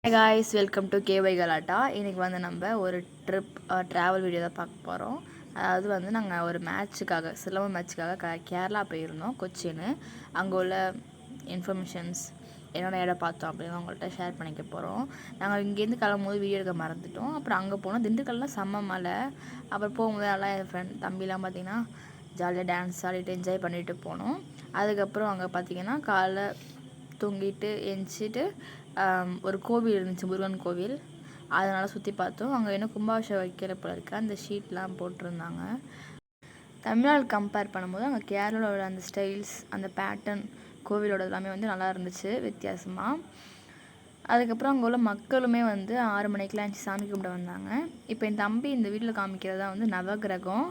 Hey guys, welcome to KY Galata. இன்றைக்கி வந்து நம்ம ஒரு ட்ராவல் வீடியோ தான் பார்க்க போகிறோம். அதாவது வந்து நாங்கள் ஒரு மேட்ச்சுக்காக சிலம்பம் மேட்ச்சுக்காக கேரளா போயிருந்தோம், கொச்சின். அங்கே உள்ள இன்ஃபர்மேஷன்ஸ் என்னென்ன இடம் பார்த்தோம் அப்படின்னு அவங்கள்ட்ட ஷேர் பண்ணிக்க போகிறோம். நாங்கள் இங்கேருந்து கிளம்பும்போது வீடியோ எடுக்க மறந்துட்டோம். அப்புறம் அங்கே போனோம், திண்டுக்கல்லாம் செம்ம மலை. அப்புறம் போகும்போது எல்லாம் என் ஃப்ரெண்ட் தம்பிலாம் பார்த்திங்கன்னா ஜாலியாக டான்ஸ் ஆடிட்டு என்ஜாய் பண்ணிட்டு போனோம். அதுக்கப்புறம் அங்கே பார்த்திங்கன்னா காலைல தூங்கிட்டு எந்திச்சிட்டு ஒரு கோவில் இருந்துச்சு, முருகன் கோவில். அதனால் சுற்றி பார்த்தோம். அங்கே இன்னும் கும்பாபிஷேகம் வைக்கிற போல இருக்குது, அந்த ஷீட்லாம் போட்டிருந்தாங்க. தமிழ்நாடு கம்பேர் பண்ணும்போது அங்கே கேரளாவோட அந்த ஸ்டைல்ஸ், அந்த பேட்டர்ன், கோவிலோட எல்லாமே வந்து நல்லா இருந்துச்சு வித்தியாசமாக. அதுக்கப்புறம் அங்கே உள்ள மக்களுமே வந்து 6 மணிக்கெலாம் இருந்துச்சு சாமி கும்பிட வந்தாங்க. இப்போ என் தம்பி இந்த வீட்டில் காமிக்கிறதா வந்து நவகிரகம்,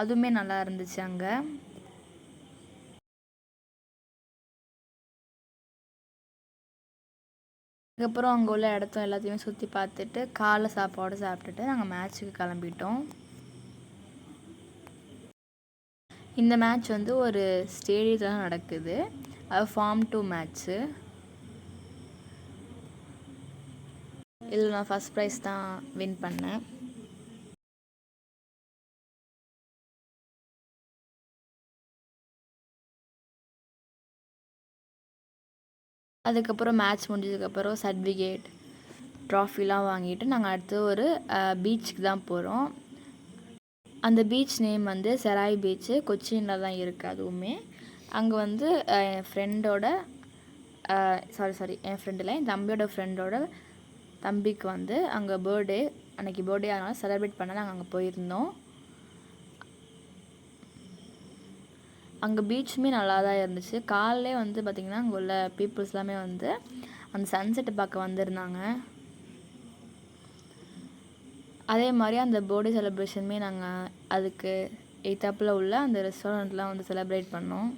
அதுவுமே நல்லா இருந்துச்சு அங்கே. அதுக்கப்புறம் அங்கே உள்ள இடத்த எல்லாத்தையுமே சுற்றி பார்த்துட்டு காலை சாப்பாடு சாப்பிட்டுட்டு நாங்கள் மேட்ச்சுக்கு கிளம்பிட்டோம். இந்த மேட்ச் வந்து ஒரு ஸ்டேடியத்தில் தான் நடக்குது, அது ஃபார்ம் 2 மேட்ச்சு. இதில் நான் ஃபஸ்ட் ப்ரைஸ் தான் வின் பண்ணேன். அதுக்கப்புறம் மேட்ச் முடிஞ்சதுக்கப்புறம் சர்டிஃபிகேட், ட்ராஃபிலாம் வாங்கிட்டு நாங்கள் அடுத்து ஒரு பீச்சுக்கு தான் போகிறோம். அந்த பீச் நேம் வந்து செராய் பீச்சு, கொச்சினில் தான் இருக்குது. அதுவுமே அங்கே வந்து என் ஃப்ரெண்டோட என் ஃப்ரெண்டில் என் தம்பியோட ஃப்ரெண்டோட தம்பிக்கு வந்து அங்கே பர்த்டே, அன்றைக்கி பர்த்டே, அதனால் செலிப்ரேட் பண்ண நாங்கள் அங்கே போயிருந்தோம். அங்கே பீச்சுமே நல்லா தான் இருந்துச்சு. காலையிலே வந்து பார்த்திங்கன்னா அங்கே உள்ள பீப்புள்ஸ் எல்லாமே வந்து அந்த சன்செட்டை பார்க்க வந்திருந்தாங்க. அதே மாதிரி அந்த பர்த்டே செலிப்ரேஷனுமே நாங்கள் அதுக்கு எய்த்தாப்பில் உள்ள அந்த ரெஸ்டாரண்ட்லாம் வந்து செலிப்ரேட் பண்ணோம்.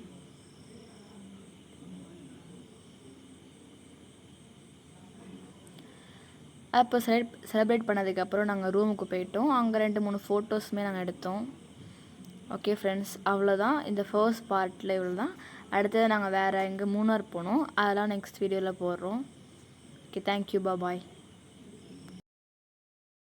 அப்போ செலிப்ரேட் பண்ணதுக்கப்புறம் நாங்கள் ரூமுக்கு போயிட்டோம். அங்கே 2-3 ஃபோட்டோஸுமே நாங்கள் எடுத்தோம். ஓகே ஃப்ரெண்ட்ஸ், அவ்வளோதான் இந்த ஃபர்ஸ்ட் பார்ட்டில். இவ்வளோ தான். அடுத்தது நாங்கள் வேறு எங்கே மூணார் போனோம், அதெல்லாம் நெக்ஸ்ட் வீடியோவில் போடுறோம். ஓகே, தேங்க்யூ, பாய்.